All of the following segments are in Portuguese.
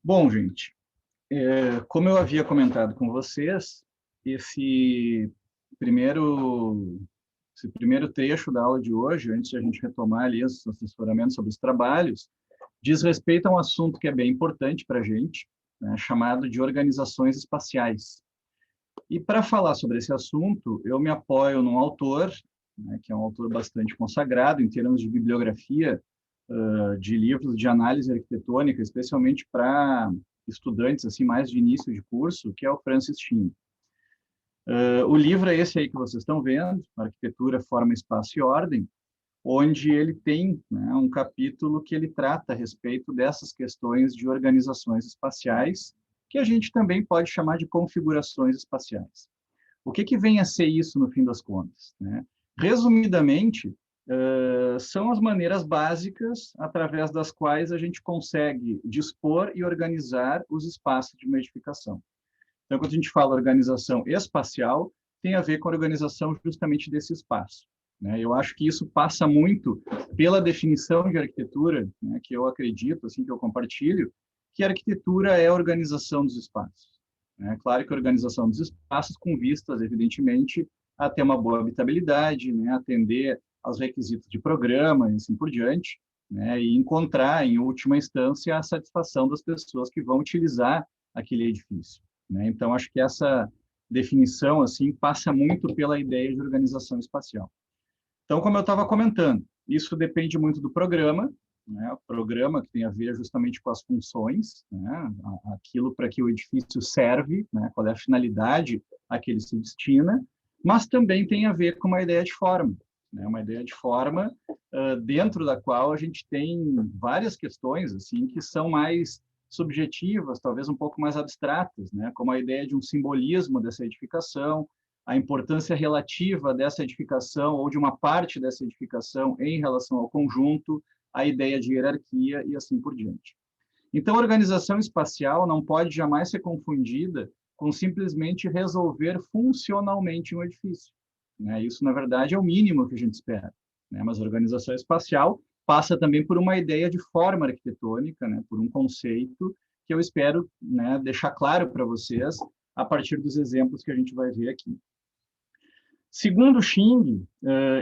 Bom, gente, como eu havia comentado com vocês, esse primeiro, esse primeiro trecho da aula de hoje, antes de a gente retomar ali os assessoramentos sobre os trabalhos, diz respeito a um assunto que é bem importante para a gente, né, chamado de organizações espaciais. E para falar sobre esse assunto, eu me apoio num autor, né, que é um autor bastante consagrado em termos de bibliografia, de livros de análise arquitetônica, especialmente para estudantes assim mais de início de curso, que é o Francis Chin. O livro é esse aí que vocês estão vendo, Arquitetura, Forma, Espaço e Ordem, onde ele tem, né, um capítulo que ele trata a respeito dessas questões de organizações espaciais, que a gente também pode chamar de configurações espaciais. O que vem a ser isso no fim das contas, né? Resumidamente, são as maneiras básicas através das quais a gente consegue dispor e organizar os espaços de uma edificação. Então, quando a gente fala organização espacial, tem a ver com a organização justamente desse espaço, né? Eu acho que isso passa muito pela definição de arquitetura, né, que eu acredito, assim, que eu compartilho, que a arquitetura é a organização dos espaços. É claro que a organização dos espaços com vistas, evidentemente, a ter uma boa habitabilidade, né, atender aos requisitos de programa e assim por diante, né, e encontrar, em última instância, a satisfação das pessoas que vão utilizar aquele edifício, né? Então, acho que essa definição assim passa muito pela ideia de organização espacial. Então, como eu estava comentando, isso depende muito do programa, né? O programa que tem a ver justamente com as funções, né? Aquilo para que o edifício serve, né? Qual é a finalidade a que ele se destina, mas também tem a ver com uma ideia de forma, né? Uma ideia de forma dentro da qual a gente tem várias questões assim que são mais subjetivas, talvez um pouco mais abstratas, né? Como a ideia de um simbolismo dessa edificação, a importância relativa dessa edificação ou de uma parte dessa edificação em relação ao conjunto, a ideia de hierarquia e assim por diante. Então, a organização espacial não pode jamais ser confundida com simplesmente resolver funcionalmente um edifício, né? Isso, na verdade, é o mínimo que a gente espera, né? Mas a organização espacial passa também por uma ideia de forma arquitetônica, né? Por um conceito que eu espero, né, deixar claro para vocês a partir dos exemplos que a gente vai ver aqui. Segundo Xing,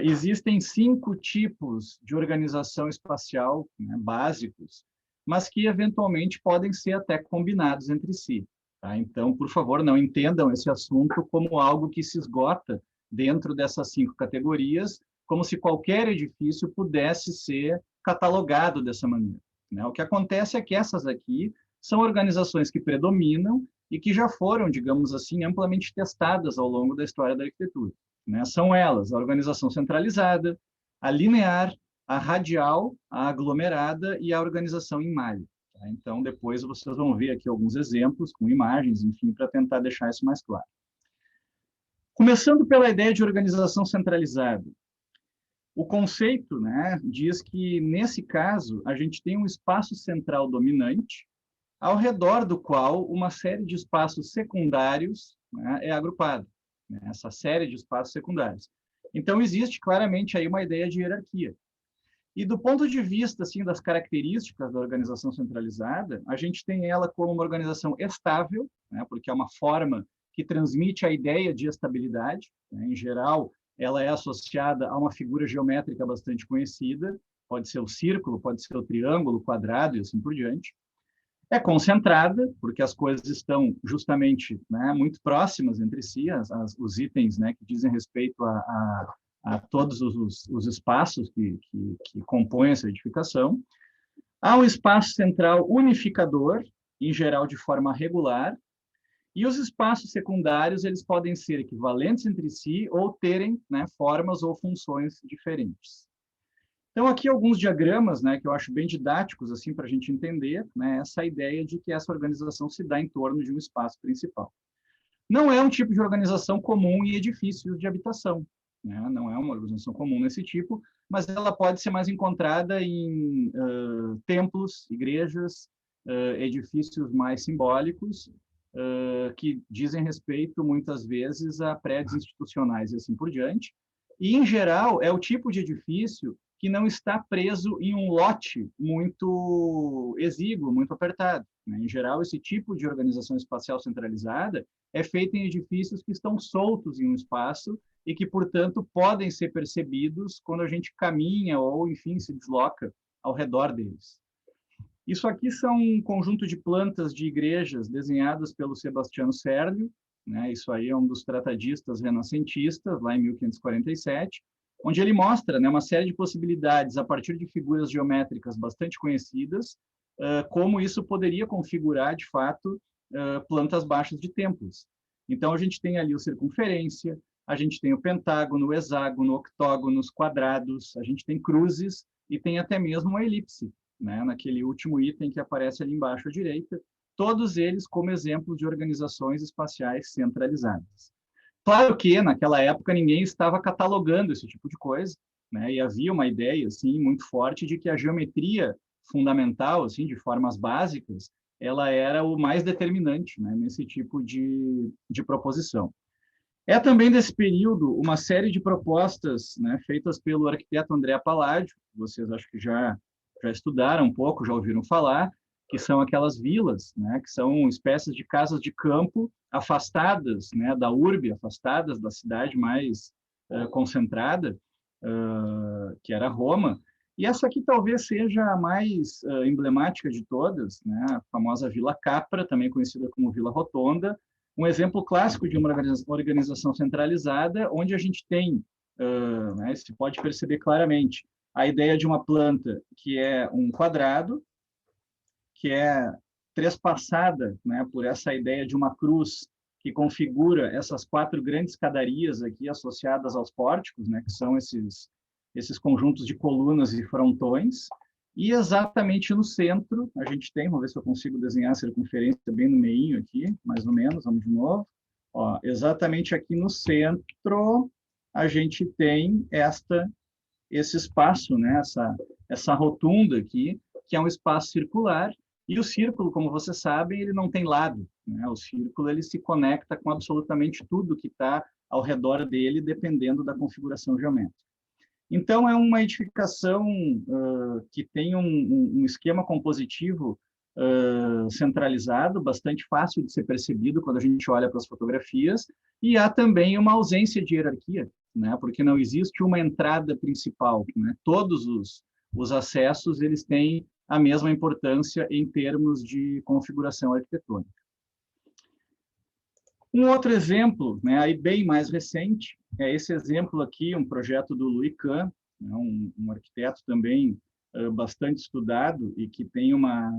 existem 5 tipos de organização espacial, né, básicos, mas que eventualmente podem ser até combinados entre si. Tá? Então, por favor, não entendam esse assunto como algo que se esgota dentro dessas 5 categorias, como se qualquer edifício pudesse ser catalogado dessa maneira, né? O que acontece é que essas aqui são organizações que predominam e que já foram, digamos assim, amplamente testadas ao longo da história da arquitetura, né? São elas: a organização centralizada, a linear, a radial, a aglomerada e a organização em malha. Tá? Então, depois vocês vão ver aqui alguns exemplos com imagens, enfim, para tentar deixar isso mais claro. Começando pela ideia de organização centralizada. O conceito, né, diz que, nesse caso, a gente tem um espaço central dominante, ao redor do qual uma série de espaços secundários, né, é agrupada, né, essa série de espaços secundários. Então, existe claramente aí uma ideia de hierarquia. E do ponto de vista assim das características da organização centralizada, a gente tem ela como uma organização estável, né, porque é uma forma que transmite a ideia de estabilidade, né? Em geral, ela é associada a uma figura geométrica bastante conhecida, pode ser o círculo, pode ser o triângulo, o quadrado e assim por diante. É concentrada, porque as coisas estão justamente, né, muito próximas entre si, os itens, né, que dizem respeito a todos os espaços que compõem essa edificação. Há um espaço central unificador, em geral de forma regular, e os espaços secundários eles podem ser equivalentes entre si ou terem, né, formas ou funções diferentes. Então, aqui alguns diagramas, né, que eu acho bem didáticos assim, para a gente entender, né, essa ideia de que essa organização se dá em torno de um espaço principal. Não é um tipo de organização comum em edifícios de habitação, né? Não é uma organização comum nesse tipo, mas ela pode ser mais encontrada em templos, igrejas, edifícios mais simbólicos, que dizem respeito, muitas vezes, a prédios institucionais e assim por diante. E, em geral, é o tipo de edifício que não está preso em um lote muito exíguo, muito apertado, né? Em geral, esse tipo de organização espacial centralizada é feita em edifícios que estão soltos em um espaço e que, portanto, podem ser percebidos quando a gente caminha ou, enfim, se desloca ao redor deles. Isso aqui são um conjunto de plantas de igrejas desenhadas pelo Sebastiano Serlio, né? Isso aí é um dos tratadistas renascentistas, lá em 1547, onde ele mostra, né, uma série de possibilidades a partir de figuras geométricas bastante conhecidas, como isso poderia configurar, de fato, plantas baixas de templos. Então, a gente tem ali o circunferência, a gente tem o pentágono, o hexágono, octógonos, quadrados, a gente tem cruzes e tem até mesmo uma elipse, né, naquele último item que aparece ali embaixo à direita, todos eles como exemplos de organizações espaciais centralizadas. Claro que, naquela época, ninguém estava catalogando esse tipo de coisa, né, e havia uma ideia assim, muito forte de que a geometria fundamental, assim, de formas básicas, ela era o mais determinante, né, nesse tipo de proposição. É também desse período uma série de propostas, né, feitas pelo arquiteto André Palladio, vocês acho que já estudaram um pouco, já ouviram falar, que são aquelas vilas, né, que são espécies de casas de campo afastadas, né, da urbe, afastadas da cidade mais concentrada, que era Roma. E essa aqui talvez seja a mais emblemática de todas, né, a famosa Vila Capra, também conhecida como Vila Rotonda, um exemplo clássico de uma organização centralizada, onde a gente tem, né, se pode perceber claramente, a ideia de uma planta que é um quadrado, que é trespassada, né, por essa ideia de uma cruz que configura essas 4 grandes escadarias aqui associadas aos pórticos, né, que são esses conjuntos de colunas e frontões, e exatamente no centro, a gente tem, vamos ver se eu consigo desenhar a circunferência bem no meio aqui, mais ou menos, vamos de novo. Ó, exatamente aqui no centro, a gente tem esse espaço, né? essa rotunda aqui, que é um espaço circular, e o círculo, como vocês sabem, ele não tem lado, né? O círculo ele se conecta com absolutamente tudo que está ao redor dele, dependendo da configuração geométrica. Então, é uma edificação que tem um esquema compositivo centralizado, bastante fácil de ser percebido quando a gente olha para as fotografias, e há também uma ausência de hierarquia, né? Porque não existe uma entrada principal, né? Todos os acessos eles têm a mesma importância em termos de configuração arquitetônica. Um outro exemplo, né, aí bem mais recente, é esse exemplo aqui, um projeto do Louis Kahn, né, um arquiteto também bastante estudado e que tem uma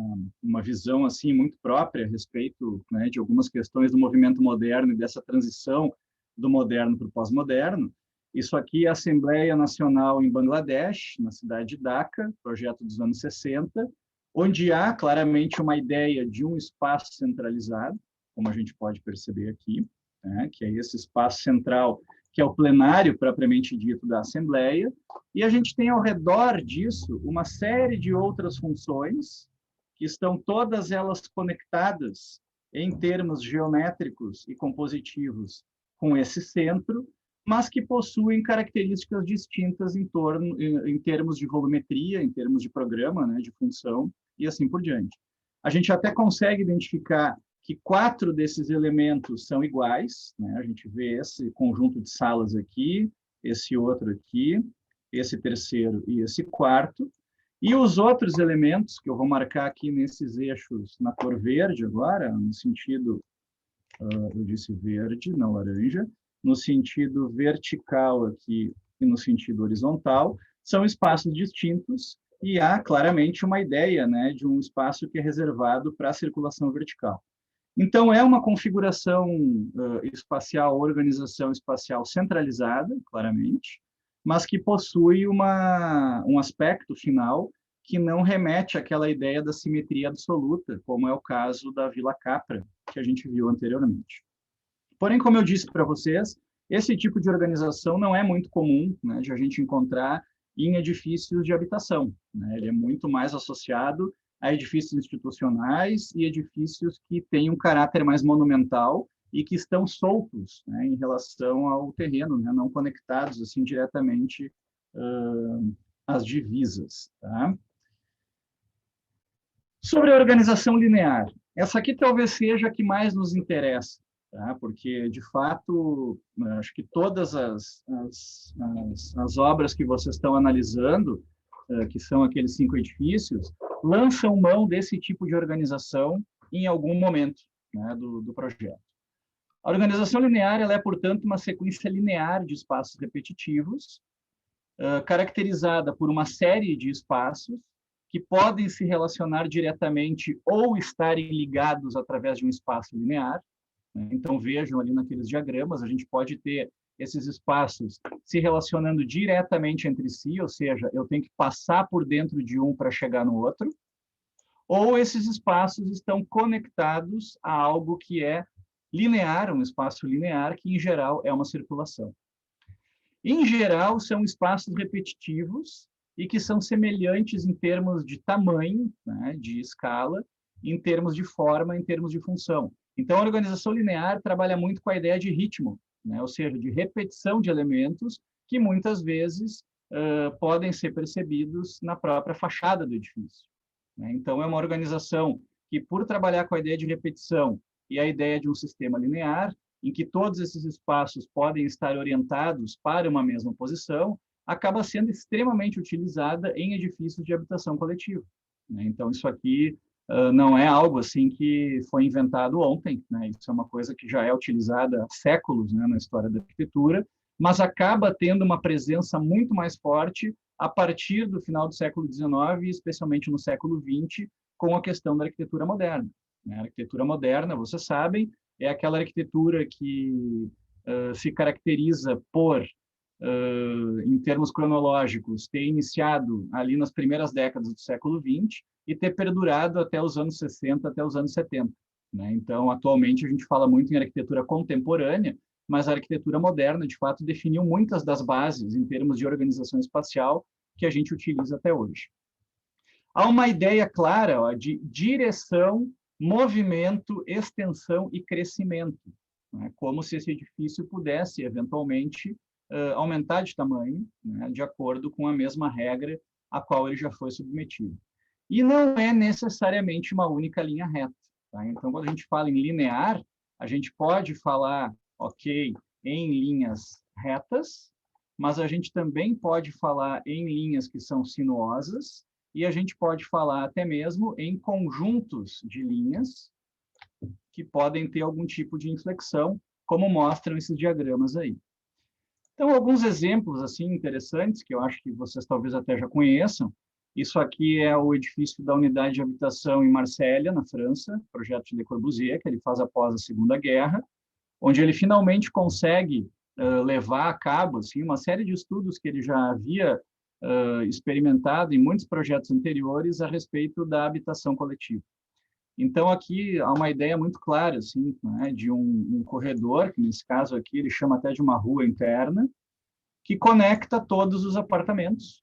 visão assim muito própria a respeito, né, de algumas questões do movimento moderno e dessa transição do moderno para o pós-moderno. Isso aqui é a Assembleia Nacional em Bangladesh, na cidade de Dhaka, projeto dos anos 60, onde há claramente uma ideia de um espaço centralizado, como a gente pode perceber aqui, né, que é esse espaço central, que é o plenário propriamente dito da Assembleia, e a gente tem ao redor disso uma série de outras funções, que estão todas elas conectadas em termos geométricos e compositivos com esse centro, mas que possuem características distintas em termos de volumetria, em termos de programa, né, de função, e assim por diante. A gente até consegue identificar que 4 desses elementos são iguais, né? A gente vê esse conjunto de salas aqui, esse outro aqui, esse terceiro e esse quarto, e os outros elementos, que eu vou marcar aqui nesses eixos na cor verde agora, no sentido, eu disse verde, não laranja, no sentido vertical aqui e no sentido horizontal, são espaços distintos e há claramente uma ideia, né, de um espaço que é reservado para a circulação vertical. Então, é uma configuração espacial, organização espacial centralizada, claramente, mas que possui um aspecto final que não remete àquela ideia da simetria absoluta, como é o caso da Vila Capra, que a gente viu anteriormente. Porém, como eu disse para vocês, esse tipo de organização não é muito comum, né, de a gente encontrar em edifícios de habitação, né? Ele é muito mais associado a edifícios institucionais e edifícios que têm um caráter mais monumental e que estão soltos, né, em relação ao terreno, né, não conectados assim diretamente as divisas. Tá? Sobre a organização linear, essa aqui talvez seja a que mais nos interessa, tá? Porque, de fato, acho que todas as obras que vocês estão analisando, que são aqueles 5 edifícios, lançam mão desse tipo de organização em algum momento, né, do projeto. A organização linear ela é, portanto, uma sequência linear de espaços repetitivos, caracterizada por uma série de espaços que podem se relacionar diretamente ou estarem ligados através de um espaço linear. Então, vejam ali naqueles diagramas, a gente pode ter esses espaços se relacionando diretamente entre si, ou seja, eu tenho que passar por dentro de um para chegar no outro, ou esses espaços estão conectados a algo que é linear, um espaço linear, que, em geral, é uma circulação. Em geral, são espaços repetitivos e que são semelhantes em termos de tamanho, né, de escala, em termos de forma, em termos de função. Então, a organização linear trabalha muito com a ideia de ritmo, né, ou seja, de repetição de elementos que muitas vezes podem ser percebidos na própria fachada do edifício. Né? Então, é uma organização que, por trabalhar com a ideia de repetição e a ideia de um sistema linear, em que todos esses espaços podem estar orientados para uma mesma posição, acaba sendo extremamente utilizada em edifícios de habitação coletiva. Né? Então, isso aqui não é algo assim que foi inventado ontem, né? Isso é uma coisa que já é utilizada há séculos, né, na história da arquitetura, mas acaba tendo uma presença muito mais forte a partir do final do século XIX, especialmente no século XX, com a questão da arquitetura moderna. Né? A arquitetura moderna, vocês sabem, é aquela arquitetura que se caracteriza por, em termos cronológicos, ter iniciado ali nas primeiras décadas do século XX e ter perdurado até os anos 60, até os anos 70. Né? Então, atualmente, a gente fala muito em arquitetura contemporânea, mas a arquitetura moderna, de fato, definiu muitas das bases em termos de organização espacial que a gente utiliza até hoje. Há uma ideia clara de direção, movimento, extensão e crescimento, né? Como se esse edifício pudesse, eventualmente, aumentar de tamanho, né? De acordo com a mesma regra a qual ele já foi submetido. E não é necessariamente uma única linha reta. Tá? Então, quando a gente fala em linear, a gente pode falar, ok, em linhas retas, mas a gente também pode falar em linhas que são sinuosas, e a gente pode falar até mesmo em conjuntos de linhas que podem ter algum tipo de inflexão, como mostram esses diagramas aí. Então, alguns exemplos assim interessantes, que eu acho que vocês talvez até já conheçam. Isso aqui é o edifício da unidade de habitação em Marsella, na França, projeto de Le Corbusier, que ele faz após a Segunda Guerra, onde ele finalmente consegue levar a cabo assim, uma série de estudos que ele já havia experimentado em muitos projetos anteriores a respeito da habitação coletiva. Então, aqui há uma ideia muito clara assim, né, de um corredor, que nesse caso aqui ele chama até de uma rua interna, que conecta todos os apartamentos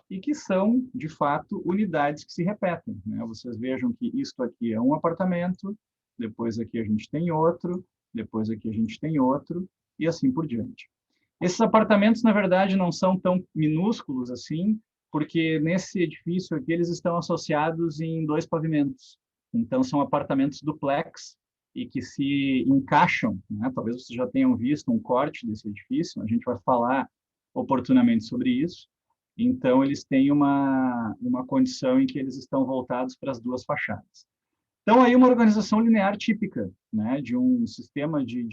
e que são, de fato, unidades que se repetem. Né? Vocês vejam que isto aqui é um apartamento, depois aqui a gente tem outro, depois aqui a gente tem outro, e assim por diante. Esses apartamentos, na verdade, não são tão minúsculos assim, porque nesse edifício aqui eles estão associados em 2 pavimentos. Então, são apartamentos duplex e que se encaixam, né? Talvez vocês já tenham visto um corte desse edifício, a gente vai falar oportunamente sobre isso. Então, eles têm uma condição em que eles estão voltados para as 2 fachadas. Então, aí uma organização linear típica, né, de um sistema de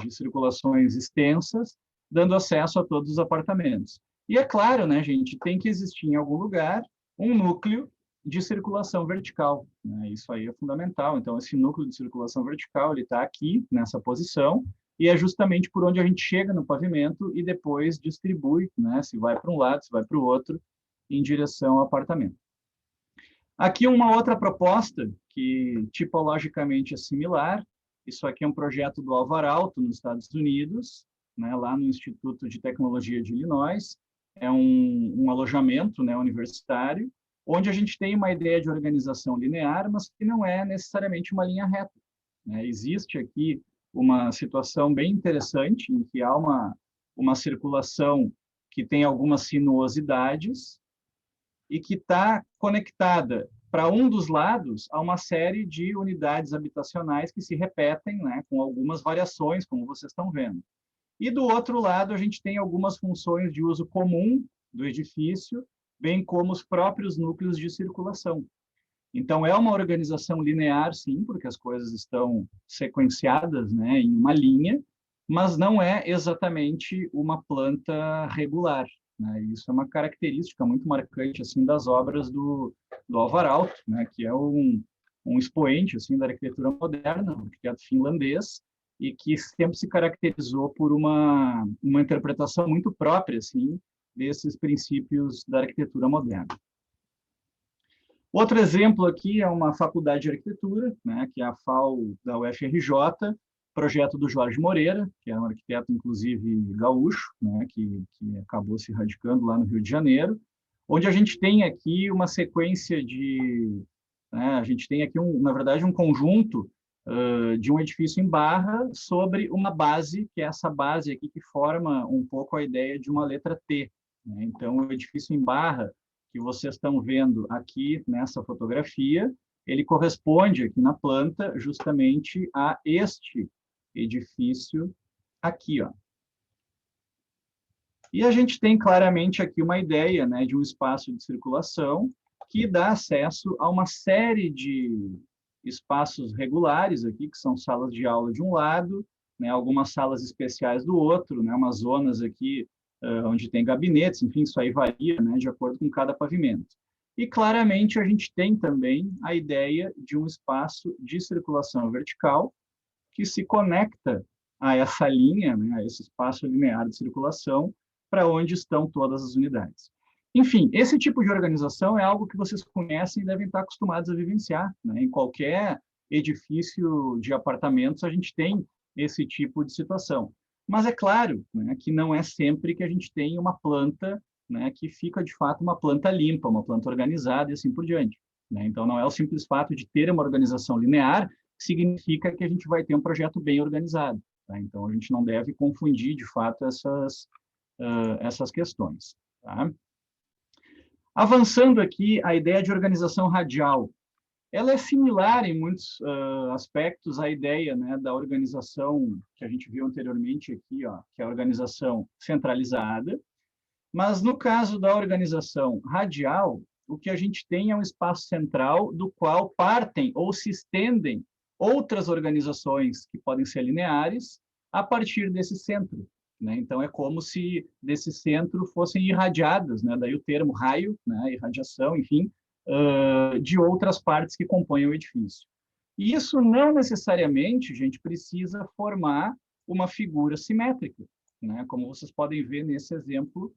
circulações extensas, dando acesso a todos os apartamentos. E é claro, né, gente, tem que existir em algum lugar um núcleo de circulação vertical. Né? Isso aí é fundamental. Então, esse núcleo de circulação vertical ele está aqui, nessa posição, e é justamente por onde a gente chega no pavimento e depois distribui, né, se vai para um lado, se vai para o outro, em direção ao apartamento. Aqui uma outra proposta, que tipologicamente é similar. Isso aqui é um projeto do Alvar Aalto, nos Estados Unidos, né, lá no Instituto de Tecnologia de Illinois. É um alojamento, né, universitário, onde a gente tem uma ideia de organização linear, mas que não é necessariamente uma linha reta. Né? Existe aqui uma situação bem interessante, em que há uma circulação que tem algumas sinuosidades, e que está conectada para um dos lados a uma série de unidades habitacionais que se repetem, né, com algumas variações, como vocês estão vendo. E do outro lado, a gente tem algumas funções de uso comum do edifício, bem como os próprios núcleos de circulação. Então, é uma organização linear, sim, porque as coisas estão sequenciadas, né, em uma linha, mas não é exatamente uma planta regular, né? Isso é uma característica muito marcante assim das obras do Alvar Aalto, né, que é um expoente assim da arquitetura moderna, um arquiteto finlandês, e que sempre se caracterizou por uma interpretação muito própria assim desses princípios da arquitetura moderna. Outro exemplo aqui é uma faculdade de arquitetura, né, que é a FAU da UFRJ, projeto do Jorge Moreira, que é um arquiteto, inclusive, gaúcho, né, que acabou se radicando lá no Rio de Janeiro, onde a gente tem aqui uma sequência de... Né, a gente tem aqui, na verdade, um conjunto de um edifício em barra sobre uma base, que é essa base aqui que forma um pouco a ideia de uma letra T, né? Então, o edifício em barra que vocês estão vendo aqui nessa fotografia, ele corresponde aqui na planta justamente a este edifício aqui, ó. E a gente tem claramente aqui uma ideia, né, de um espaço de circulação que dá acesso a uma série de espaços regulares aqui, que são salas de aula de um lado, né, algumas salas especiais do outro, né, umas zonas aqui onde tem gabinetes, enfim, isso aí varia, né, de acordo com cada pavimento. E, claramente, a gente tem também a ideia de um espaço de circulação vertical que se conecta a essa linha, né, a esse espaço linear de circulação, para onde estão todas as unidades. Enfim, esse tipo de organização é algo que vocês conhecem e devem estar acostumados a vivenciar, né? Em qualquer edifício de apartamentos, a gente tem esse tipo de situação. Mas é claro, né, que não é sempre que a gente tem uma planta, né, que fica, de fato, uma planta limpa, uma planta organizada e assim por diante, né? Então, não é o simples fato de ter uma organização linear que significa que a gente vai ter um projeto bem organizado, tá? Então, a gente não deve confundir, de fato, essas questões, tá? Avançando aqui, a ideia de organização radial. Ela é similar em muitos aspectos à ideia, né, da organização que a gente viu anteriormente aqui, ó, que é a organização centralizada, mas no caso da organização radial, o que a gente tem é um espaço central do qual partem ou se estendem outras organizações que podem ser lineares a partir desse centro, né? Então, é como se desse centro fossem irradiadas, né? Daí o termo raio, né? Irradiação, enfim, de outras partes que compõem o edifício. E isso não necessariamente, gente, precisa formar uma figura simétrica, né? Como vocês podem ver nesse exemplo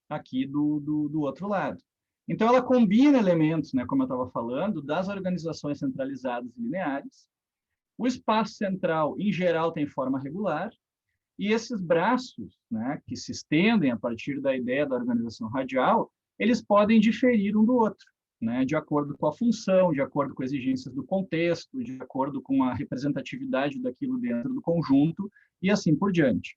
aqui do outro lado. Então, ela combina elementos, né, como eu estava falando, das organizações centralizadas e lineares. O espaço central, em geral, tem forma regular, e esses braços, né, que se estendem a partir da ideia da organização radial, eles podem diferir um do outro, né, de acordo com a função, de acordo com as exigências do contexto, de acordo com a representatividade daquilo dentro do conjunto, e assim por diante.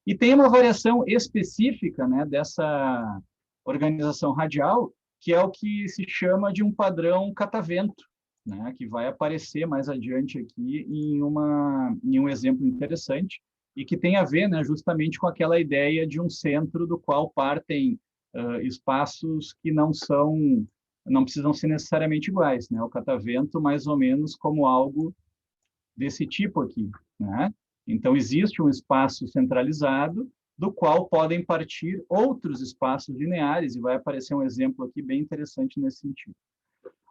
E tem uma variação específica, né, dessa organização radial, que é o que se chama de um padrão catavento, né, que vai aparecer mais adiante aqui em um exemplo interessante, e que tem a ver, né, justamente com aquela ideia de um centro do qual partem espaços que não precisam ser necessariamente iguais, né? O catavento, mais ou menos, como algo desse tipo aqui, né? Então, existe um espaço centralizado do qual podem partir outros espaços lineares, e vai aparecer um exemplo aqui bem interessante nesse sentido.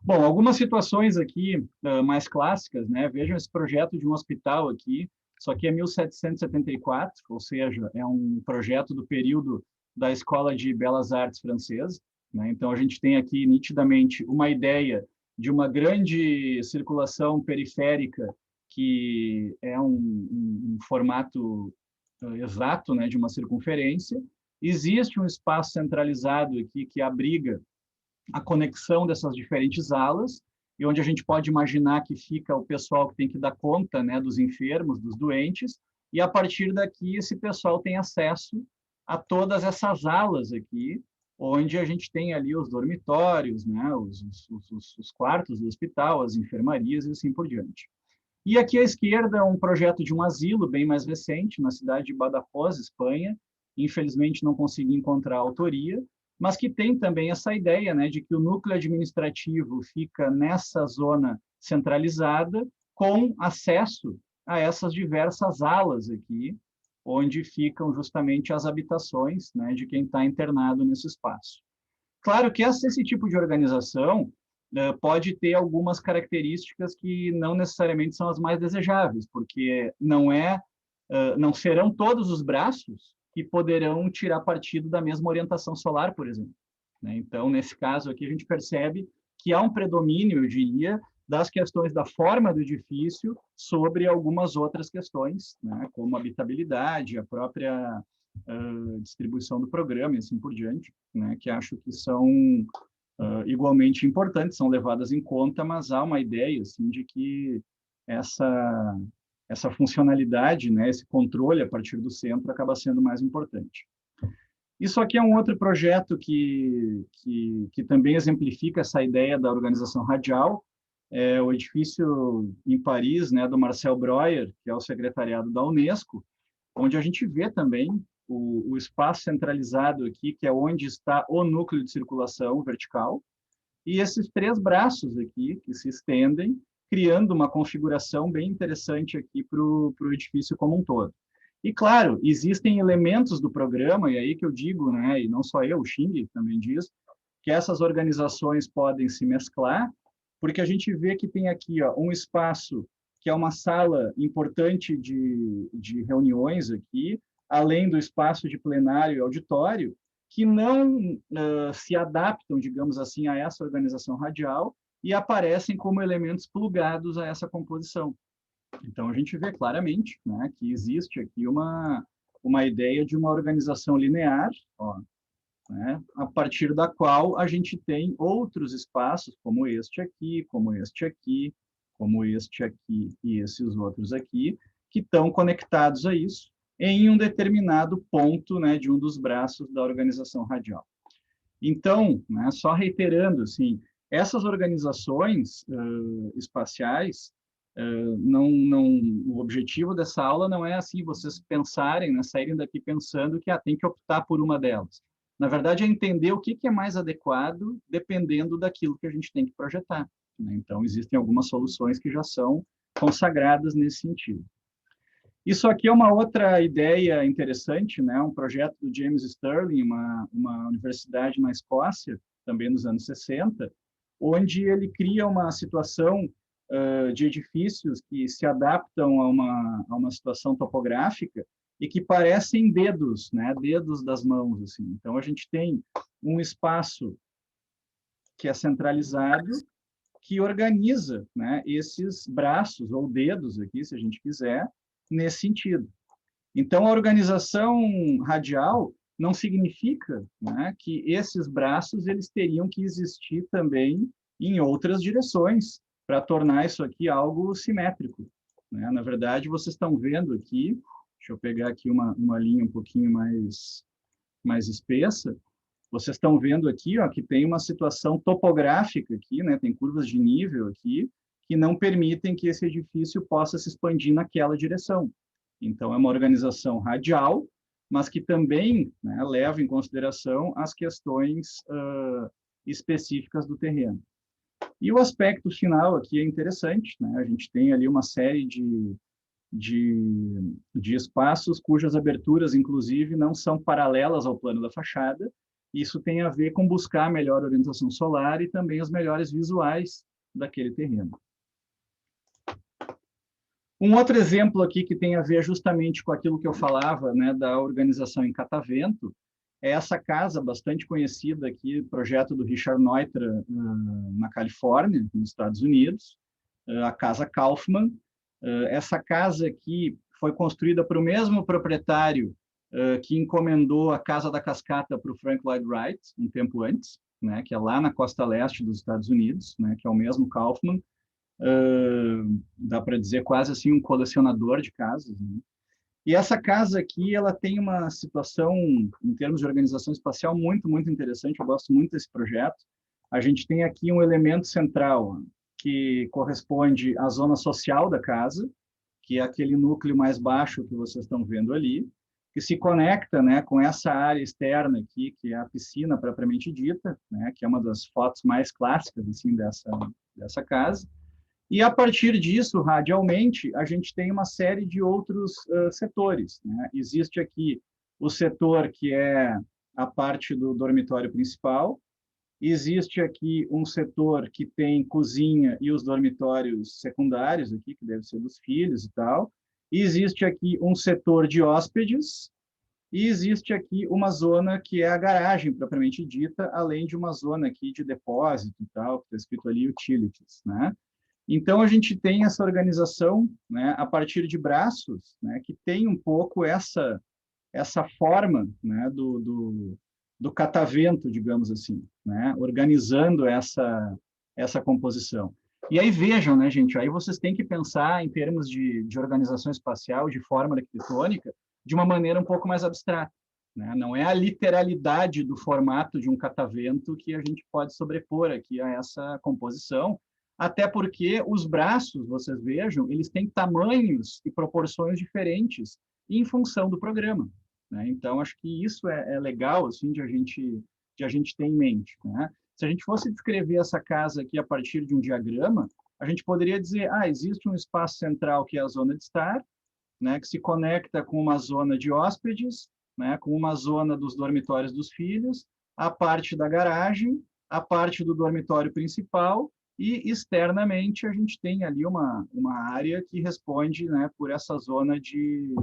Bom, algumas situações aqui mais clássicas, né? Vejam esse projeto de um hospital aqui. Isso aqui é 1774, ou seja, é um projeto do período da Escola de Belas Artes francesa, né? Então, a gente tem aqui nitidamente uma ideia de uma grande circulação periférica, que é um formato exato, né, de uma circunferência. Existe um espaço centralizado aqui que abriga a conexão dessas diferentes alas, e onde a gente pode imaginar que fica o pessoal que tem que dar conta, né, dos enfermos, dos doentes, e a partir daqui esse pessoal tem acesso a todas essas alas aqui, onde a gente tem ali os dormitórios, né, os quartos do hospital, as enfermarias e assim por diante. E aqui à esquerda é um projeto de um asilo bem mais recente, na cidade de Badajoz, Espanha. Infelizmente não consegui encontrar a autoria, mas que tem também essa ideia, né, de que o núcleo administrativo fica nessa zona centralizada, com acesso a essas diversas alas aqui, onde ficam justamente as habitações, né, de quem está internado nesse espaço. Claro que esse tipo de organização pode ter algumas características que não necessariamente são as mais desejáveis, porque não serão todos os braços que poderão tirar partido da mesma orientação solar, por exemplo, né? Então, nesse caso aqui, a gente percebe que há um predomínio, eu diria, das questões da forma do edifício sobre algumas outras questões, né, como a habitabilidade, a própria distribuição do programa e assim por diante, né, que acho que são igualmente importantes, são levadas em conta, mas há uma ideia assim, de que essa funcionalidade, né, esse controle a partir do centro acaba sendo mais importante. Isso aqui é um outro projeto que também exemplifica essa ideia da organização radial, é o edifício em Paris, né, do Marcel Breuer, que é o secretariado da Unesco, onde a gente vê também o espaço centralizado aqui, que é onde está o núcleo de circulação vertical, e esses três braços aqui, que se estendem, criando uma configuração bem interessante aqui para o edifício como um todo. E, claro, existem elementos do programa, e aí que eu digo, né, e não só eu, o Xing também diz, que essas organizações podem se mesclar, porque a gente vê que tem aqui um espaço que é uma sala importante de reuniões aqui, além do espaço de plenário e auditório, que não se adaptam, digamos assim, a essa organização radial e aparecem como elementos plugados a essa composição. Então, a gente vê claramente, né, que existe aqui uma ideia de uma organização linear, ó, né, a partir da qual a gente tem outros espaços, como este aqui, como este aqui, como este aqui e esses outros aqui, que estão conectados a isso em um determinado ponto, né, de um dos braços da organização radial. Então, né, só reiterando, assim, essas organizações espaciais, o objetivo dessa aula não é assim vocês pensarem, né, saírem daqui pensando que tem que optar por uma delas. Na verdade, é entender o que é mais adequado dependendo daquilo que a gente tem que projetar, né? Então, existem algumas soluções que já são consagradas nesse sentido. Isso aqui é uma outra ideia interessante, né? Um projeto do James Stirling, uma universidade na Escócia, também nos anos 60, onde ele cria uma situação de edifícios que se adaptam a uma situação topográfica e que parecem dedos, né? Dedos das mãos, assim. Então, a gente tem um espaço que é centralizado, que organiza, né, esses braços ou dedos aqui, se a gente quiser, nesse sentido. Então, a organização radial não significa, né, que esses braços eles teriam que existir também em outras direções para tornar isso aqui algo simétrico, né? Na verdade, vocês estão vendo aqui, deixa eu pegar aqui uma linha um pouquinho mais espessa, vocês estão vendo aqui, ó, que tem uma situação topográfica aqui, né? Tem curvas de nível aqui, que não permitem que esse edifício possa se expandir naquela direção. Então, é uma organização radial, mas que também, né, leva em consideração as questões específicas do terreno. E o aspecto final aqui é interessante, né? A gente tem ali uma série de espaços cujas aberturas, inclusive, não são paralelas ao plano da fachada. Isso tem a ver com buscar a melhor orientação solar e também os melhores visuais daquele terreno. Um outro exemplo aqui que tem a ver justamente com aquilo que eu falava, né, da organização em catavento, é essa casa bastante conhecida aqui, projeto do Richard Neutra, na Califórnia, nos Estados Unidos, a Casa Kaufmann. Essa casa aqui foi construída para o mesmo proprietário que encomendou a Casa da Cascata para o Frank Lloyd Wright, um tempo antes, né, que é lá na costa leste dos Estados Unidos, né, que é o mesmo Kaufmann. Dá para dizer quase assim um colecionador de casas, né? E essa casa aqui, ela tem uma situação, em termos de organização espacial, muito, muito interessante. Eu gosto muito desse projeto. A gente tem aqui um elemento central, que corresponde à zona social da casa, que é aquele núcleo mais baixo que vocês estão vendo ali, que se conecta, né, com essa área externa aqui, que é a piscina propriamente dita, né, que é uma das fotos mais clássicas assim dessa casa. E a partir disso, radialmente, a gente tem uma série de outros setores, né? Existe aqui o setor que é a parte do dormitório principal, existe aqui um setor que tem cozinha e os dormitórios secundários aqui, que deve ser dos filhos e tal. E existe aqui um setor de hóspedes e existe aqui uma zona que é a garagem propriamente dita, além de uma zona aqui de depósito e tal, que está escrito ali utilities, né? Então a gente tem essa organização, né, a partir de braços, né, que tem um pouco essa forma, né, do catavento, digamos assim, né, organizando essa composição. E aí vejam, né, gente, aí vocês têm que pensar em termos de organização espacial, de forma arquitetônica, de uma maneira um pouco mais abstrata, né? Não é a literalidade do formato de um catavento que a gente pode sobrepor aqui a essa composição, até porque os braços, vocês vejam, eles têm tamanhos e proporções diferentes em função do programa, né? Então, acho que isso é legal assim, de a gente ter em mente, né? Se a gente fosse descrever essa casa aqui a partir de um diagrama, a gente poderia dizer, existe um espaço central que é a zona de estar, né, que se conecta com uma zona de hóspedes, né, com uma zona dos dormitórios dos filhos, a parte da garagem, a parte do dormitório principal, e externamente a gente tem ali uma área que responde, né, por essa zona de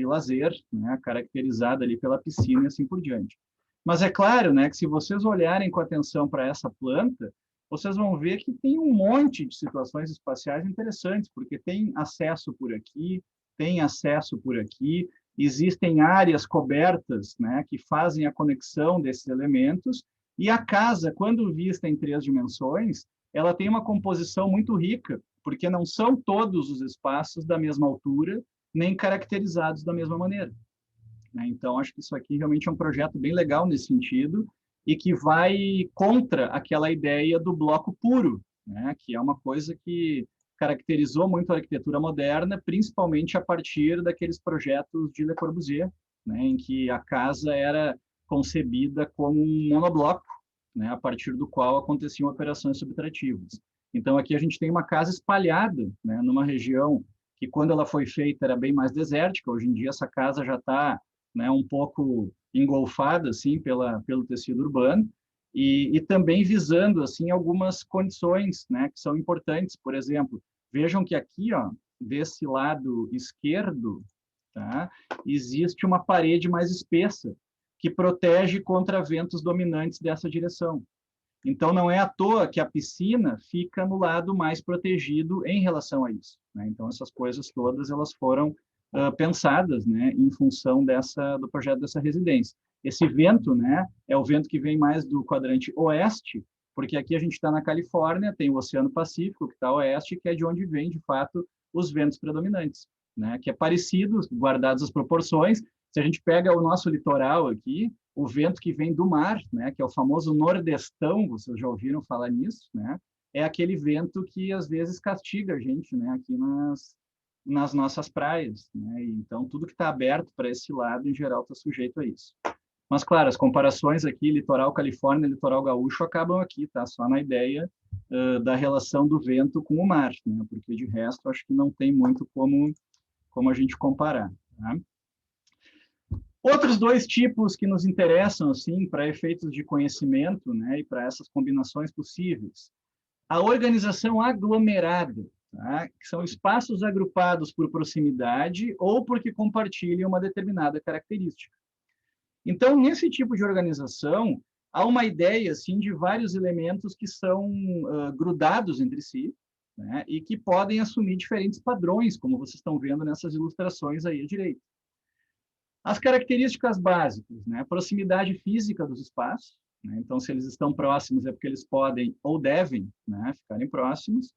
lazer, né, caracterizada ali pela piscina e assim por diante. Mas é claro, né, que se vocês olharem com atenção para essa planta, vocês vão ver que tem um monte de situações espaciais interessantes, porque tem acesso por aqui, tem acesso por aqui, existem áreas cobertas, né, que fazem a conexão desses elementos, e a casa, quando vista em 3 dimensões, ela tem uma composição muito rica, porque não são todos os espaços da mesma altura, nem caracterizados da mesma maneira, né? Então, acho que isso aqui realmente é um projeto bem legal nesse sentido e que vai contra aquela ideia do bloco puro, né? Que é uma coisa que caracterizou muito a arquitetura moderna, principalmente a partir daqueles projetos de Le Corbusier, né? Em que a casa era concebida como um monobloco, né? A partir do qual aconteciam operações subtrativas. Então, aqui a gente tem uma casa espalhada, né? Numa região que, quando ela foi feita, era bem mais desértica. Hoje em dia, essa casa já está, né, um pouco engolfada assim pelo tecido urbano e também visando assim algumas condições, né, que são importantes. Por exemplo, vejam que aqui, ó, desse lado esquerdo, tá, existe uma parede mais espessa que protege contra ventos dominantes dessa direção. Então, não é à toa que a piscina fica no lado mais protegido em relação a isso, né? Então, essas coisas todas elas foram pensadas, né, em função do projeto dessa residência. Esse vento, né, é o vento que vem mais do quadrante oeste, porque aqui a gente está na Califórnia, tem o Oceano Pacífico, que está a oeste, que é de onde vem, de fato, os ventos predominantes, né, que é parecido, guardadas as proporções. Se a gente pega o nosso litoral aqui, o vento que vem do mar, né, que é o famoso nordestão, vocês já ouviram falar nisso, né, é aquele vento que às vezes castiga a gente, né, aqui nas nossas praias, né? Então, tudo que está aberto para esse lado, em geral, está sujeito a isso. Mas, claro, as comparações aqui, litoral Califórnia e litoral gaúcho, acabam aqui, tá? Só na ideia da relação do vento com o mar, né? Porque, de resto, acho que não tem muito como a gente comparar, tá? Outros dois tipos que nos interessam, assim, para efeitos de conhecimento, né? E para essas combinações possíveis. A organização aglomerada, tá? Que são espaços agrupados por proximidade ou porque compartilham uma determinada característica. Então, nesse tipo de organização, há uma ideia assim, de vários elementos que são grudados entre si, né? E que podem assumir diferentes padrões, como vocês estão vendo nessas ilustrações aí à direita. As características básicas, né? Proximidade física dos espaços, né? Então, se eles estão próximos, é porque eles podem ou devem, né, ficarem próximos.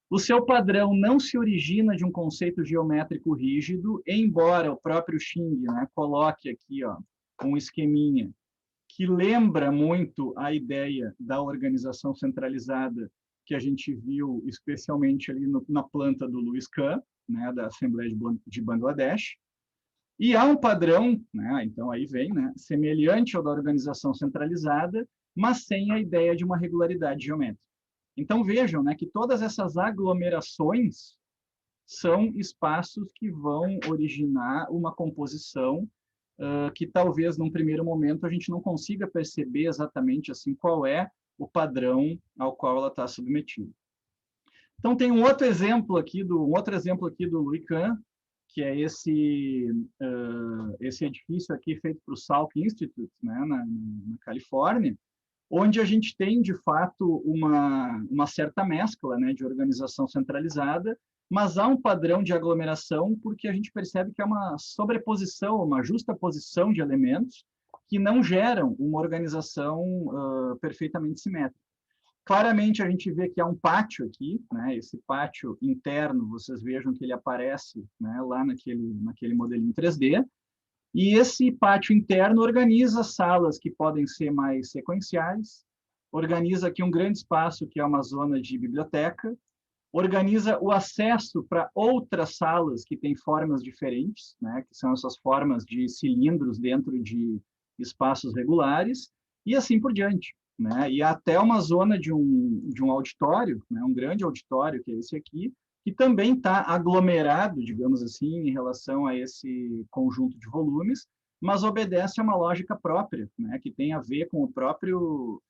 O seu padrão não se origina de um conceito geométrico rígido, embora o próprio Xing, né, coloque aqui ó, um esqueminha que lembra muito a ideia da organização centralizada que a gente viu especialmente ali na planta do Louis Kahn, né, da Assembleia de Bangladesh. E há um padrão, né, então aí vem, né, semelhante ao da organização centralizada, mas sem a ideia de uma regularidade geométrica. Então vejam, né, que todas essas aglomerações são espaços que vão originar uma composição que talvez num primeiro momento a gente não consiga perceber exatamente assim qual é o padrão ao qual ela está submetida. Então tem um outro exemplo aqui do Louis Kahn, que é esse edifício aqui feito para o Salk Institute, né, na Califórnia, onde a gente tem, de fato, uma certa mescla, né, de organização centralizada, mas há um padrão de aglomeração porque a gente percebe que é uma sobreposição, uma justaposição de elementos que não geram uma organização perfeitamente simétrica. Claramente, a gente vê que há um pátio aqui, né, esse pátio interno, vocês vejam que ele aparece, né, lá naquele modelinho 3D, e esse pátio interno organiza salas que podem ser mais sequenciais, organiza aqui um grande espaço que é uma zona de biblioteca, organiza o acesso para outras salas que têm formas diferentes, né, que são essas formas de cilindros dentro de espaços regulares, e assim por diante. Né? E até uma zona de um auditório, né, um grande auditório, que é esse aqui, que também está aglomerado, digamos assim, em relação a esse conjunto de volumes, mas obedece a uma lógica própria, né, que tem a ver com o próprio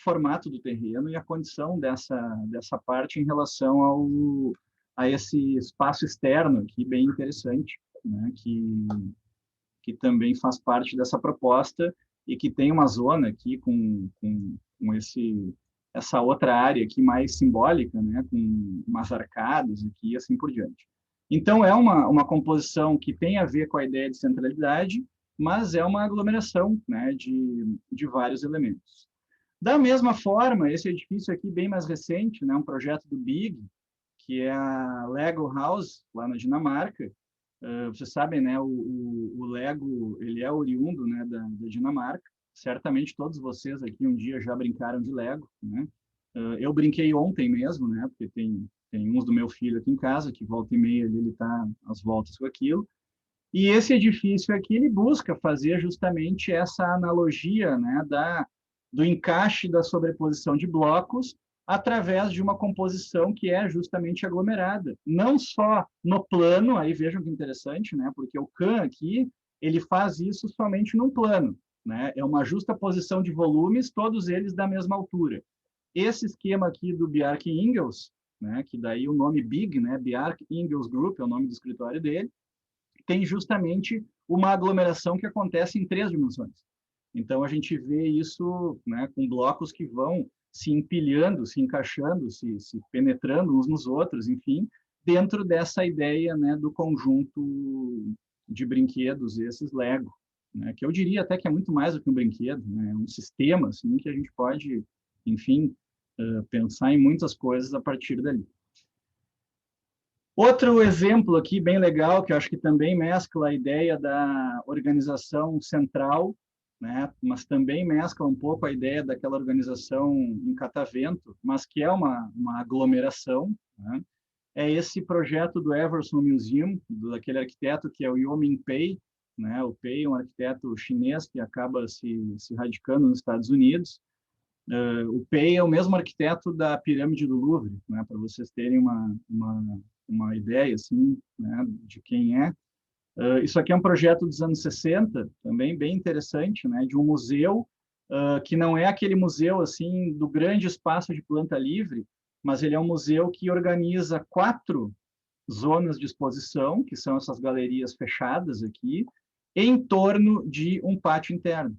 formato do terreno e a condição dessa parte em relação a esse espaço externo aqui, bem interessante, né, que também faz parte dessa proposta e que tem uma zona aqui com essa outra área aqui mais simbólica, né, com umas arcadas aqui e assim por diante. Então, é uma composição que tem a ver com a ideia de centralidade, mas é uma aglomeração, né, de vários elementos. Da mesma forma, esse edifício aqui, bem mais recente, né, um projeto do Big, que é a Lego House, lá na Dinamarca. Vocês sabem, né, o Lego, ele é oriundo, né, da Dinamarca. Certamente todos vocês aqui um dia já brincaram de Lego, né? Eu brinquei ontem mesmo, né, porque tem uns do meu filho aqui em casa, que volta e meia ele está às voltas com aquilo. E esse edifício aqui, ele busca fazer justamente essa analogia, né, do encaixe da sobreposição de blocos através de uma composição que é justamente aglomerada. Não só no plano, aí vejam que interessante, né? Porque o Kahn aqui, ele faz isso somente num plano, né? É uma justa posição de volumes, todos eles da mesma altura. Esse esquema aqui do Bjarke Ingels, né? Que daí o nome Big, né? Bjarke Ingels Group é o nome do escritório dele, tem justamente uma aglomeração que acontece em 3 dimensões. Então, a gente vê isso, né, com blocos que vão se empilhando, se encaixando, se penetrando uns nos outros, enfim, dentro dessa ideia, né, do conjunto de brinquedos, esses Lego, né, que eu diria até que é muito mais do que um brinquedo, né, um sistema assim, que a gente pode, enfim, pensar em muitas coisas a partir dali. Outro exemplo aqui bem legal, que eu acho que também mescla a ideia da organização central, né, mas também mescla um pouco a ideia daquela organização em catavento, mas que é uma aglomeração, né, é esse projeto do Everson Museum, daquele arquiteto que é o Yo-Ming Pei, né, o Pei é um arquiteto chinês que acaba se radicando nos Estados Unidos. O Pei é o mesmo arquiteto da Pirâmide do Louvre, né, para vocês terem uma ideia assim, né, de quem é. Isso aqui é um projeto dos anos 60, também bem interessante, né, de um museu que não é aquele museu assim do grande espaço de planta livre, mas ele é um museu que organiza 4 zonas de exposição, que são essas galerias fechadas aqui, em torno de um pátio interno.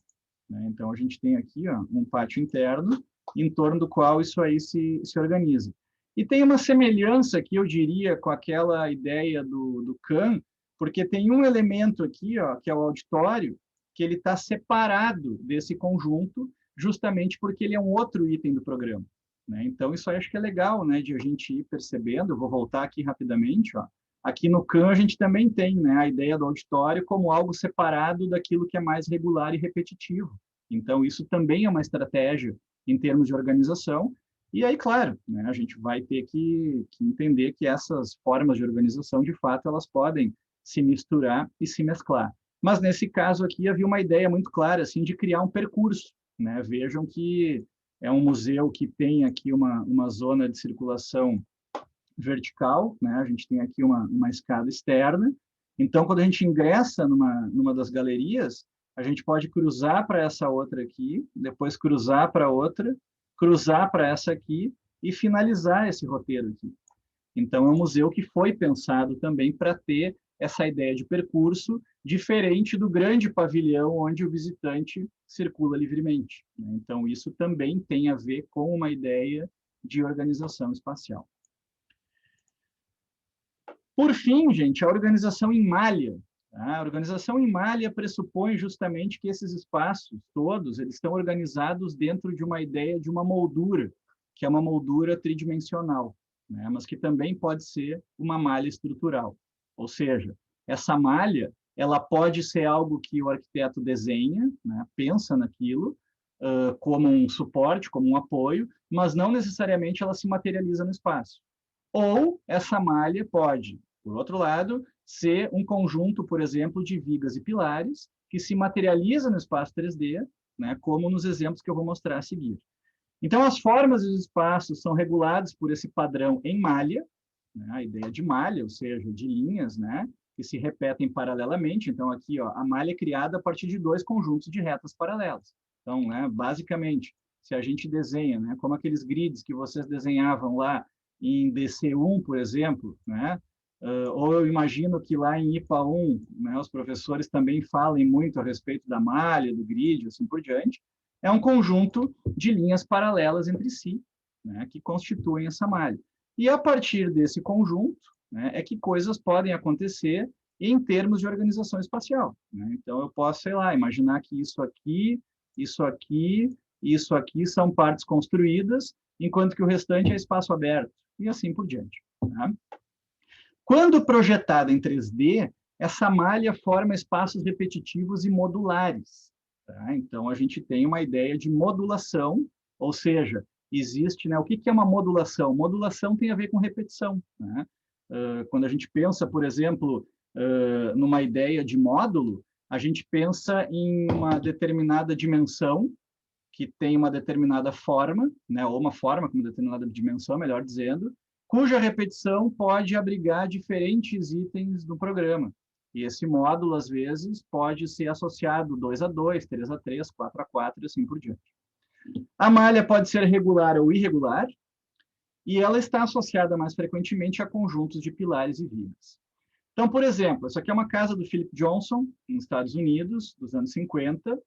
Né? Então, a gente tem aqui um pátio interno, em torno do qual isso aí se organiza. E tem uma semelhança aqui, eu diria, com aquela ideia do Kahn, porque tem um elemento aqui, que é o auditório, que ele está separado desse conjunto, justamente porque ele é um outro item do programa. né? Então, isso aí acho que é legal, né, de a gente ir percebendo. Eu vou voltar aqui rapidamente, ó. Aqui no CAM a gente também tem, né, a ideia do auditório como algo separado daquilo que é mais regular e repetitivo. Então, isso também é uma estratégia em termos de organização. E aí, claro, né, a gente vai ter que entender que essas formas de organização, de fato, elas podem se misturar e se mesclar. Mas, nesse caso aqui, havia uma ideia muito clara, assim, de criar um percurso, né? Vejam que é um museu que tem aqui uma zona de circulação vertical, né? A gente tem aqui uma escada externa. Então, quando a gente ingressa numa das galerias, a gente pode cruzar para essa outra aqui, depois cruzar para outra, cruzar para essa aqui e finalizar esse roteiro aqui. Então, é um museu que foi pensado também para ter essa ideia de percurso diferente do grande pavilhão onde o visitante circula livremente, né? Então, isso também tem a ver com uma ideia de organização espacial. Por fim, gente, a organização em malha. A organização em malha pressupõe justamente que esses espaços todos eles estão organizados dentro de uma ideia de uma moldura, que é uma moldura tridimensional, né? Mas que também pode ser uma malha estrutural. Ou seja, essa malha ela pode ser algo que o arquiteto desenha, né? Pensa naquilo, como um suporte, como um apoio, mas não necessariamente ela se materializa no espaço. Ou essa malha pode, por outro lado, ser um conjunto, por exemplo, de vigas e pilares que se materializa no espaço 3D, né, como nos exemplos que eu vou mostrar a seguir. Então, as formas e os espaços são regulados por esse padrão em malha, né, a ideia de malha, ou seja, de linhas, né, que se repetem paralelamente. Então, aqui, ó, a malha é criada a partir de dois conjuntos de retas paralelas. Então, né, basicamente, se a gente desenha, né, como aqueles grids que vocês desenhavam lá em DC1, por exemplo, né, ou eu imagino que lá em IPA1, né, os professores também falem muito a respeito da malha, do grid, assim por diante, é um conjunto de linhas paralelas entre si, né, que constituem essa malha. E a partir desse conjunto, né, é que coisas podem acontecer em termos de organização espacial, né? Então, eu posso, sei lá, imaginar que isso aqui, isso aqui, isso aqui são partes construídas, enquanto que o restante é espaço aberto, e assim por diante, né? Quando projetada em 3D, essa malha forma espaços repetitivos e modulares, tá? Então, a gente tem uma ideia de modulação, ou seja, existe, né? O que é uma modulação? Modulação tem a ver com repetição, né? Quando a gente pensa, por exemplo, numa ideia de módulo, a gente pensa em uma determinada dimensão que tem uma determinada forma, né? Ou uma forma com uma determinada dimensão, melhor dizendo, cuja repetição pode abrigar diferentes itens do programa. E esse módulo, às vezes, pode ser associado 2 a 2, 3 a 3, 4 a 4 e assim por diante. A malha pode ser regular ou irregular, e ela está associada mais frequentemente a conjuntos de pilares e vigas. Então, por exemplo, essa aqui é uma casa do Philip Johnson, nos Estados Unidos, dos anos 50,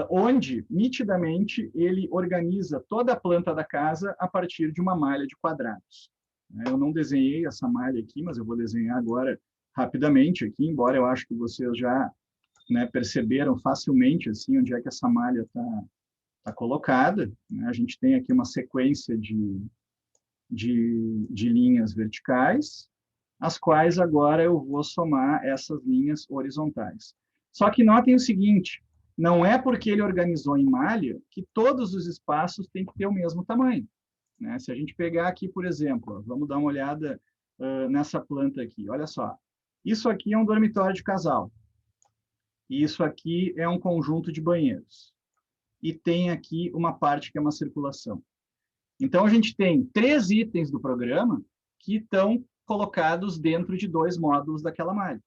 onde, nitidamente, ele organiza toda a planta da casa a partir de uma malha de quadrados. Eu não desenhei essa malha aqui, mas eu vou desenhar agora rapidamente aqui, embora eu acho que vocês já, né, perceberam facilmente assim, onde é que essa malha está colocada, né? A gente tem aqui uma sequência de linhas verticais, as quais agora eu vou somar essas linhas horizontais. Só que notem o seguinte, não é porque ele organizou em malha que todos os espaços têm que ter o mesmo tamanho, né? Se a gente pegar aqui, por exemplo, vamos dar uma olhada nessa planta aqui, olha só, isso aqui é um dormitório de casal, e isso aqui é um conjunto de banheiros, e tem aqui uma parte que é uma circulação. Então, a gente tem 3 itens do programa que estão colocados dentro de 2 módulos daquela malha,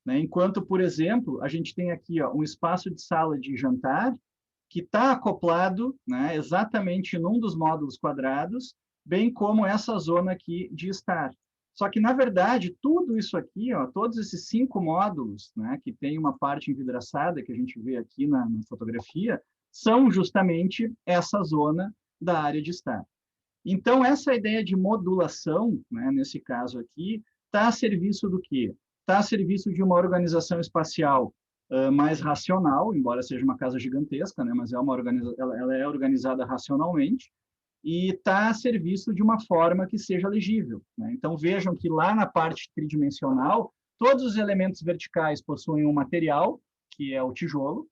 né? Enquanto, por exemplo, a gente tem aqui, ó, um espaço de sala de jantar que está acoplado, né, exatamente num dos módulos quadrados, bem como essa zona aqui de estar. Só que, na verdade, tudo isso aqui, ó, todos esses 5 módulos, né, que tem uma parte envidraçada, que a gente vê aqui na fotografia, são justamente essa zona da área de estar. Então, essa ideia de modulação, né, nesse caso aqui, está a serviço do quê? Está a serviço de uma organização espacial mais racional, embora seja uma casa gigantesca, né, mas ela é organizada racionalmente, e está a serviço de uma forma que seja legível, né? Então, vejam que lá na parte tridimensional, todos os elementos verticais possuem um material, que é o tijolo.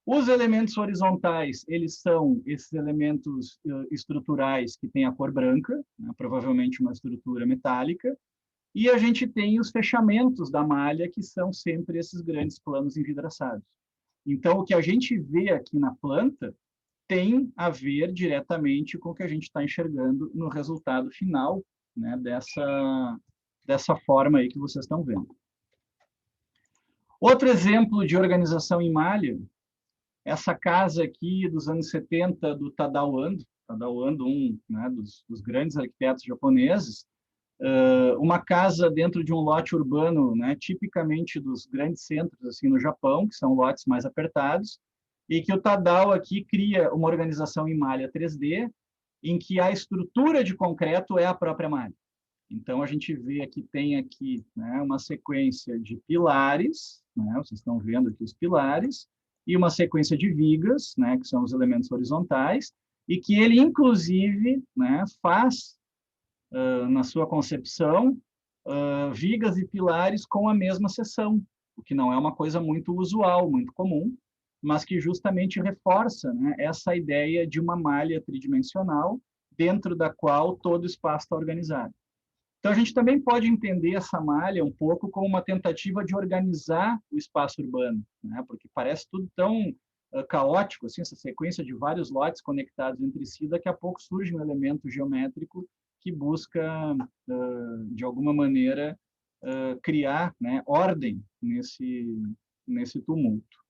Os elementos horizontais, eles são esses elementos estruturais que têm a cor branca, né? Provavelmente uma estrutura metálica, e a gente tem os fechamentos da malha, que são sempre esses grandes planos envidraçados. Então, o que a gente vê aqui na planta tem a ver diretamente com o que a gente está enxergando no resultado final, né, dessa forma aí que vocês estão vendo. Outro exemplo de organização em malha, essa casa aqui dos anos 70 do Tadao Ando, né, dos grandes arquitetos japoneses, uma casa dentro de um lote urbano, né, tipicamente dos grandes centros assim no Japão, que são lotes mais apertados, e que o Tadao aqui cria uma organização em malha 3D, em que a estrutura de concreto é a própria malha. Então, a gente vê aqui, tem aqui, né, uma sequência de pilares, né, vocês estão vendo aqui os pilares, e uma sequência de vigas, né, que são os elementos horizontais, e que ele, inclusive, né, faz, na sua concepção, vigas e pilares com a mesma seção, o que não é uma coisa muito usual, muito comum, mas que justamente reforça, né, essa ideia de uma malha tridimensional dentro da qual todo o espaço está organizado. Então, a gente também pode entender essa malha um pouco como uma tentativa de organizar o espaço urbano, né, porque parece tudo tão caótico, assim, essa sequência de vários lotes conectados entre si, daqui a pouco surge um elemento geométrico que busca, de alguma maneira, criar, né, ordem nesse tumulto.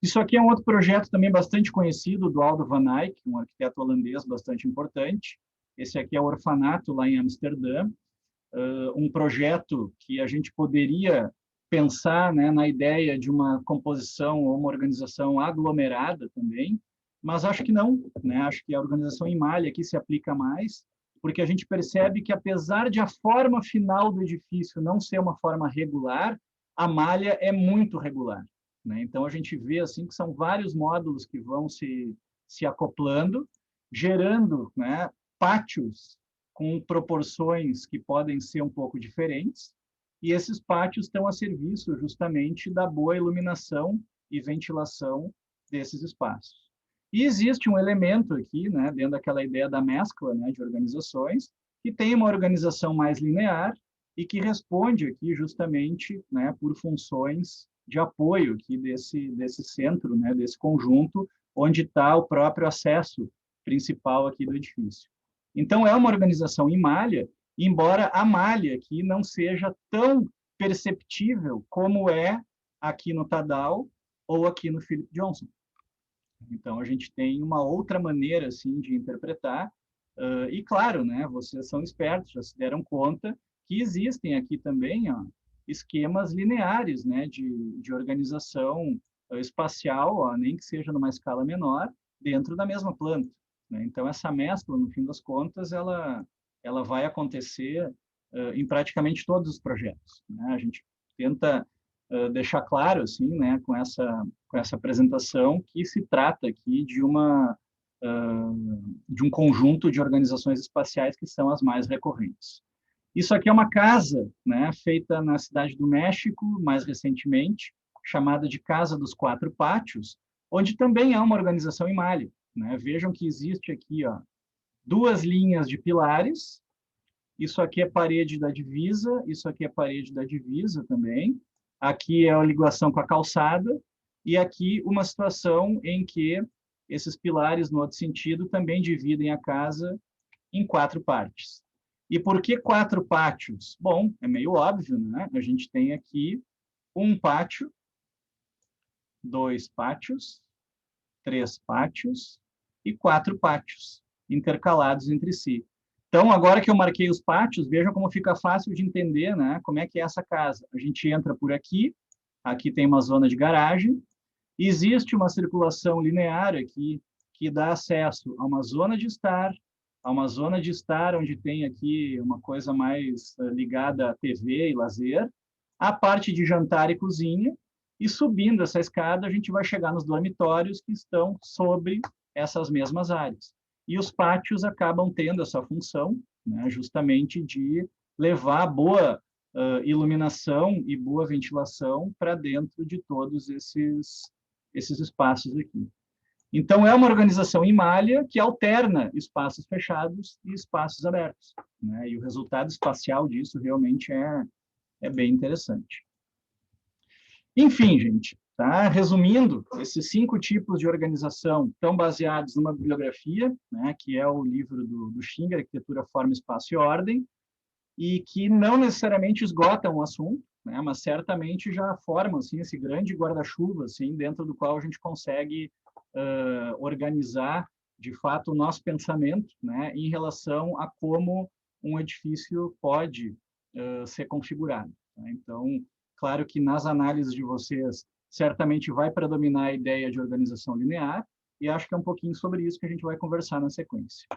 Isso aqui é um outro projeto também bastante conhecido, do Aldo van Eyck, um arquiteto holandês bastante importante. Esse aqui é o orfanato lá em Amsterdã, um projeto que a gente poderia pensar, né, na ideia de uma composição ou uma organização aglomerada também, mas acho que não, né? Acho que a organização em malha aqui se aplica mais, porque a gente percebe que, apesar de a forma final do edifício não ser uma forma regular, a malha é muito regular, né? Então, a gente vê assim que são vários módulos que vão se acoplando, gerando, né, pátios com proporções que podem ser um pouco diferentes, e esses pátios estão a serviço justamente da boa iluminação e ventilação desses espaços. E existe um elemento aqui, né, dentro daquela ideia da mescla, né, de organizações, que tem uma organização mais linear e que responde aqui justamente, né, por funções de apoio aqui desse centro, né, desse conjunto, onde está o próprio acesso principal aqui do edifício. Então, é uma organização em malha, embora a malha aqui não seja tão perceptível como é aqui no Tadao ou aqui no Philip Johnson. Então, a gente tem uma outra maneira assim, de interpretar, e claro, né, vocês são espertos, já se deram conta que existem aqui também, ó, esquemas lineares, né, de organização espacial, ó, nem que seja numa escala menor, dentro da mesma planta, né? Então, essa mescla, no fim das contas, ela vai acontecer em praticamente todos os projetos, né? A gente tenta deixar claro, assim, né, com essa apresentação, que se trata aqui de um conjunto de organizações espaciais que são as mais recorrentes. Isso aqui é uma casa, né, feita na cidade do México, mais recentemente, chamada de Casa dos Quatro Pátios, onde também há uma organização em malha, né? Vejam que existe aqui, ó, duas linhas de pilares. Isso aqui é parede da divisa, isso aqui é parede da divisa também. Aqui é a ligação com a calçada, e aqui uma situação em que esses pilares, no outro sentido, também dividem a casa em quatro partes. E por que quatro pátios? Bom, é meio óbvio, né? A gente tem aqui um pátio, dois pátios, três pátios e quatro pátios, intercalados entre si. Então, agora que eu marquei os pátios, vejam como fica fácil de entender, né, como é que é essa casa. A gente entra por aqui, aqui tem uma zona de garagem, existe uma circulação linear aqui que dá acesso a uma zona de estar, onde tem aqui uma coisa mais ligada à TV e lazer, a parte de jantar e cozinha, e subindo essa escada, a gente vai chegar nos dormitórios que estão sobre essas mesmas áreas. e os pátios acabam tendo essa função, né, justamente de levar boa iluminação e boa ventilação para dentro de todos esses espaços aqui. Então, é uma organização em malha que alterna espaços fechados e espaços abertos, né? E o resultado espacial disso realmente é bem interessante. Enfim, gente, tá? Resumindo, esses 5 tipos de organização estão baseados numa bibliografia, né, que é o livro do Sching, Arquitetura, Forma, Espaço e Ordem, e que não necessariamente esgotam o assunto, né, mas certamente já formam assim, esse grande guarda-chuva assim, dentro do qual a gente consegue organizar, de fato, o nosso pensamento, né, em relação a como um edifício pode ser configurado. Tá? Então, claro que nas análises de vocês, certamente vai predominar a ideia de organização linear, e acho que é um pouquinho sobre isso que a gente vai conversar na sequência.